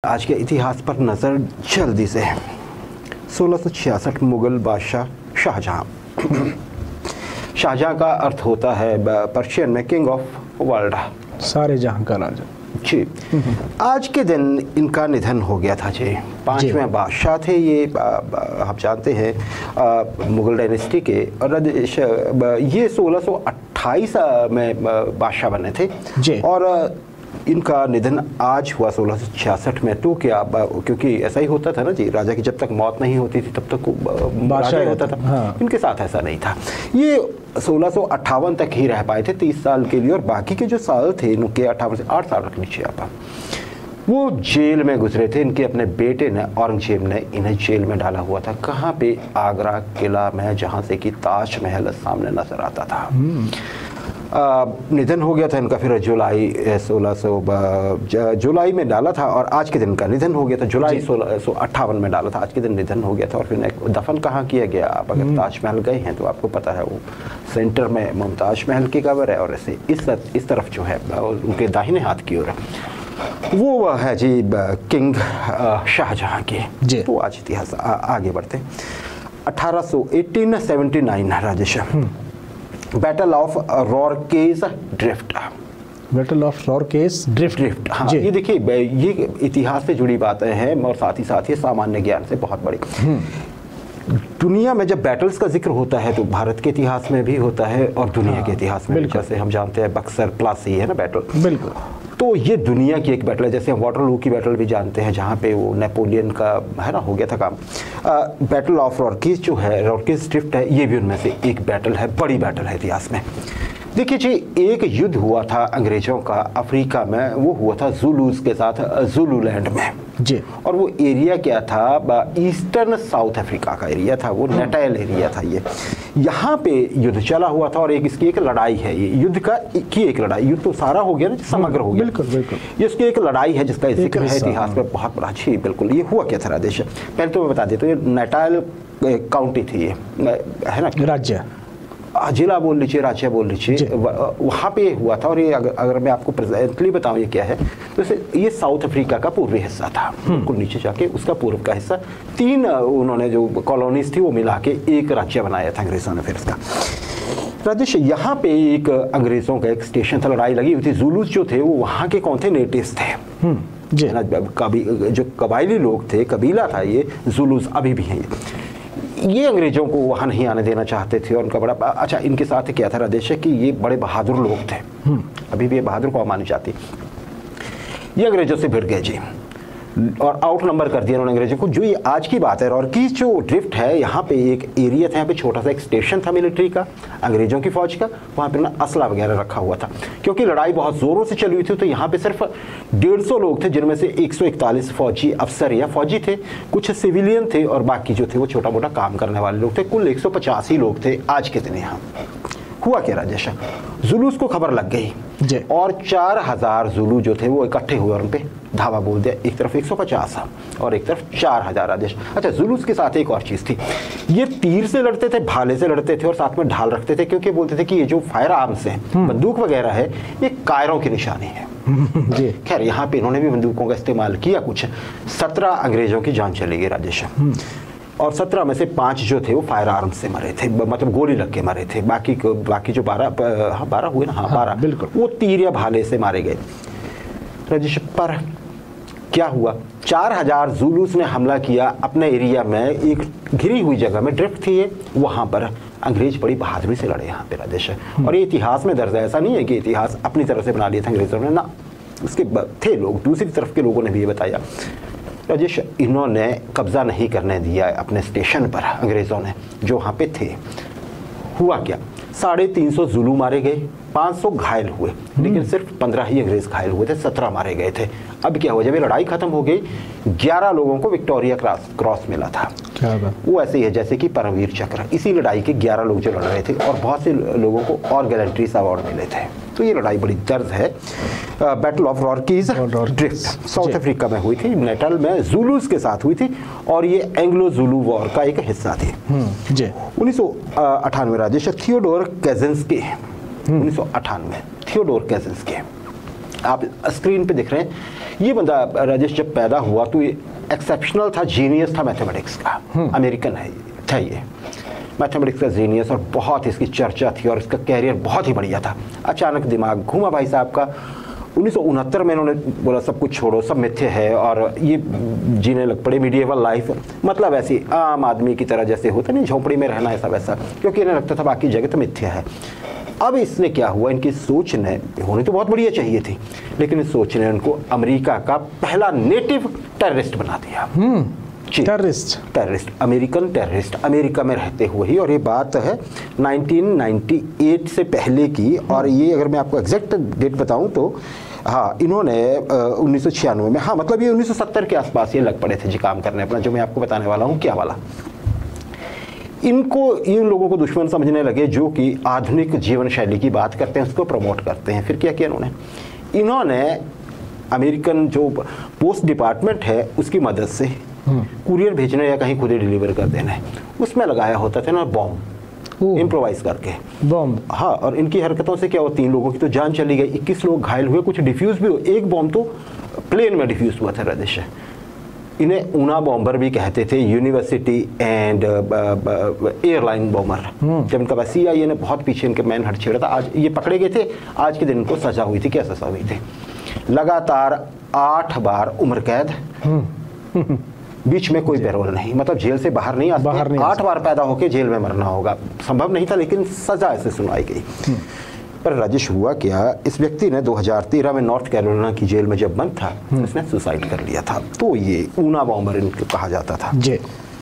आज के इतिहास पर नज़र जल्दी से 1666 मुग़ल बादशाह शाहजहां। शाहजहां का अर्थ होता है पर्शियन में किंग ऑफ वर्ल्ड, सारे जहां का राजा जी। आज के दिन इनका निधन हो गया था जी। 5वें बादशाह थे ये, आप जानते हैं मुग़ल डायनेस्टी के, और ये 1628 में बादशाह बने थे जी। और इनका निधन आज हुआ 1666 में। तो क्या, क्योंकि ऐसा ही होता था ना जी, राजा की जब तक मौत नहीं होती थी तब तक बादशाह होता था। हाँ। इनके साथ ऐसा नहीं था। ये 1658 तक ही रह पाए थे, 30 साल के लिए, और बाकी के जो साल थे इनके 58 से 8 साल रख लीजिए आप, वो जेल में गुजरे थे। इनके अपने बेटे ने, औरंगजेब ने इन्हें जेल में डाला हुआ था। कहाँ पे? आगरा किला में, जहाँ से कि ताजमहल सामने नजर आता था। निधन हो गया था इनका फिर जुलाई 1600 जुलाई में डाला था, और आज के दिन का निधन हो गया था। जुलाई 1658 में डाला था, आज के दिन निधन हो गया था। और फिर दफन कहाँ किया गया? आप अगर ताजमहल गए हैं तो आपको पता है, वो सेंटर में मुमताज महल की कब्र है, और ऐसे इस तरफ जो है उनके दाहिने हाथ की ओर वो है जी किंग शाहजहां की। तो आज इतिहास आगे बढ़ते 1879 Rajesh, battle of Rorke's Drift. Battle of Rorke's Drift, हाँ। ये देखिए, ये इतिहास से जुड़ी बातें हैं और साथ ही सामान्य ज्ञान से बहुत बड़ी। दुनिया में जब बैटल्स का जिक्र होता है तो भारत के इतिहास में भी होता है और दुनिया के इतिहास में, जैसे हम जानते हैं बक्सर प्लासी है ना बैटल, बिल्कुल। तो ये दुनिया की एक बैटल है। जैसे हम वाटरलू की बैटल भी जानते हैं, जहाँ पे वो नेपोलियन का है ना हो गया था काम। बैटल ऑफ रॉरकेज जो है, रॉरकेज ड्रिफ्ट है, ये भी उनमें से एक बैटल है, बड़ी बैटल है इतिहास में। देखिए जी, एक युद्ध हुआ था अंग्रेजों का अफ्रीका में, वो हुआ था जुलूस के साथ, जुलूलैंड में जी। और वो एरिया क्या था? ईस्टर्न साउथ अफ्रीका का एरिया था, वो नेटाइल एरिया था ये। यहाँ पे युद्ध चला हुआ था और इसकी एक लड़ाई है, ये युद्ध की एक लड़ाई। युद्ध तो सारा हो गया ना, समग्र हो गया, बिल्कुल बिल्कुल। ये इसकी एक लड़ाई है जिसका जिक्र है इतिहास में बहुत बड़ा। जी बिल्कुल। ये हुआ क्या था राजेश? पहले तो मैं बता देता हूँ, ये नेटाइल काउंटी थी, ये है ना, राज्य, जिला बोल लीजिए, राज्य बोल लीजिए, वहाँ पे हुआ था। और ये अगर मैं आपको प्रेजेंटली बताऊँ ये क्या है, तो ये साउथ अफ्रीका का पूर्वी हिस्सा था, बिल्कुल नीचे जाके उसका पूर्व का हिस्सा। 3 उन्होंने जो कॉलोनीज थी वो मिला के एक राज्य बनाया था अंग्रेजों ने फिर इसका। राजेश, यहाँ पे एक अंग्रेजों का एक स्टेशन था, लड़ाई लगी हुई थी। जुलूस जो थे वो वहाँ के कौन थे? नेटिव्स थे जी, जो कबायली लोग थे, कबीला था ये जुलूस, अभी भी हैं ये ये अंग्रेजों को वहाँ नहीं आने देना चाहते थे। और उनका बड़ा अच्छा इनके साथ क्या था राजेश, कि ये बड़े बहादुर लोग थे, अभी भी ये बहादुर को मानी जाती। ये अंग्रेजों से भिड़ गए जी, और आउट नंबर कर दिया उन्होंने अंग्रेजों को। जो ये आज की बात है, रॉरकेज जो ड्रिफ्ट है, यहाँ पे एक एरिया था, यहाँ पे छोटा सा एक स्टेशन था मिलिट्री का, अंग्रेजों की फौज का। वहाँ पे ना असला वगैरह रखा हुआ था, क्योंकि लड़ाई बहुत जोरों से चली हुई थी। तो यहाँ पे सिर्फ 150 लोग थे, जिनमें से 141 फौजी अफसर या फौजी थे, कुछ सिविलियन थे, और बाकी जो थे वो छोटा मोटा काम करने वाले लोग थे। कुल 185 लोग थे आज के दिन यहाँ। हुआ क्या राजेश? जुलूस को खबर लग गई और 4000 जुलू जो थे वो इकट्ठे हुए और उन पे धावा बोल दिया। एक तरफ 150 और एक तरफ 4000 राजेश। अच्छा, जुलूस के साथ एक और चीज थी, ये तीर से लड़ते थे, भाले से लड़ते थे, और साथ में ढाल रखते थे, क्योंकि बोलते थे कि ये जो फायर आर्म्स हैं, बंदूक वगैरह है, ये कायरों की निशानी है जी। खैर, यहाँ पे इन्होंने भी बंदूकों का इस्तेमाल किया। कुछ 17 अंग्रेजों की जान चली गई राजेश, और 17 में से 5 जो थे वो फायर आर्म से मरे थे, मतलब गोली लग के मरे थे। बाकी जो 12 हुए ना, 12 बिल्कुल, वो तीर या भाले से मारे गए राजेश। पर क्या हुआ? 4000 जुलूस ने हमला किया अपने एरिया में, एक घिरी हुई जगह में, ड्रिफ्ट थी ये, वहाँ पर अंग्रेज बड़ी बहादुरी से लड़े यहाँ पे राजेश। और ये इतिहास में दर्ज है, ऐसा नहीं है कि इतिहास अपनी तरफ से बना लिया था अंग्रेजों ने ना, उसके थे लोग, दूसरी तरफ के लोगों ने भी ये बताया राजेश। इन्होंने कब्जा नहीं करने दिया अपने स्टेशन पर अंग्रेजों ने जो वहाँ पे थे। हुआ क्या? 350 जुलू मारे गए, 500 घायल हुए, लेकिन सिर्फ 15 ही अंग्रेज घायल हुए थे, 17 मारे गए थे। अब क्या हुआ? जब ये लड़ाई खत्म हो गई, 11 लोगों को विक्टोरिया क्रॉस मिला था। क्या बात? वो ऐसे ही है जैसे कि परमवीर चक्र। इसी लड़ाई के 11 लोग जो लड़ रहे थे, और बहुत से लोगों को और गैलेंट्रीज अवार्ड मिले थे। तो ये लड़ाई बड़ी दर्द है। Battle of Rorke's Drift South Africa में हुई थी, नेटाल में जुलूस के साथ हुई थी, और ये एंग्लो जुलू वॉर का एक हिस्सा थी। 1998 राजेश, थियोडोर काजिंस्की 1998 थियोडोर काजिंस्की आप स्क्रीन पे दिख रहे हैं। ये बंदा राजेश जब पैदा हुआ तो ये एक्सेप्शनल था, जीनियस था मैथमेटिक्स का, अमेरिकन था ये, मैथमेटिक्स का जीनियस, और बहुत इसकी चर्चा थी और इसका कैरियर बहुत ही बढ़िया था। अचानक दिमाग घूमा भाई साहब का। 1969 में इन्होंने बोला सब कुछ छोड़ो, सब मिथ्य है, और ये जीने लग पड़े मीडिएवल लाइफ, मतलब ऐसी आम आदमी की तरह जैसे होता नहीं, झोंपड़ी में रहना ऐसा वैसा, क्योंकि इन्हें लगता था बाकी जगह तो मिथ्य है। अब इसने क्या हुआ, इनकी सोच ने, होनी तो बहुत बढ़िया चाहिए थी, लेकिन इस सोच ने उनको अमेरिका का पहला नेटिव टेररिस्ट बना दिया। टेररिस्ट, अमेरिकन टेररिस्ट, अमेरिका में रहते हुए ही। और ये बात है 1998 से पहले की, और ये अगर मैं आपको एग्जैक्ट डेट बताऊं तो हाँ, इन्होंने 1996 में, हाँ मतलब ये 1970 के आसपास ये लग पड़े थे जी काम करने अपना, जो मैं आपको बताने वाला हूँ क्या वाला। इनको, इन लोगों को दुश्मन समझने लगे जो कि आधुनिक जीवन शैली की बात करते हैं, उसको प्रमोट करते हैं। फिर क्या किया इन्होंने अमेरिकन जो पोस्ट डिपार्टमेंट है उसकी मदद से कुरियर भेजना या कहीं खुद ही डिलीवर कर देना है, उसमें लगाया होता था ना बॉम्ब, इम्प्रोवाइज करके बॉम्ब। हाँ, और इनकी हरकतों से क्या हुआ, 3 लोगों की तो जान चली गई, 21 लोग घायल हुए, कुछ डिफ्यूज भी हुए। एक बॉम्ब तो प्लेन में डिफ्यूज हुआ था राजेश। इन्हें ऊना बॉम्बर भी कहते थे, यूनिवर्सिटी एंड एयरलाइन बॉम्बर। जब इनका CIA ने बहुत पीछे इनके मैन हट छेड़ा था। आज ये पकड़े गए थे, आज के दिन इनको सजा हुई थी। क्या सजा हुई थी? लगातार 8 बार उम्र कैद, बीच में कोई पैरोल नहीं, मतलब जेल से बाहर नहीं आ सकते। 8 बार पैदा होकर जेल में मरना होगा, संभव नहीं था, लेकिन सजा ऐसे सुनाई गई। पर राजेश हुआ क्या, इस व्यक्ति ने 2013 में नॉर्थ कैरोलिना की जेल में जब बंद था, उसने सुसाइड कर लिया था। तो ये ऊना बॉम्बर इनको कहा जाता था।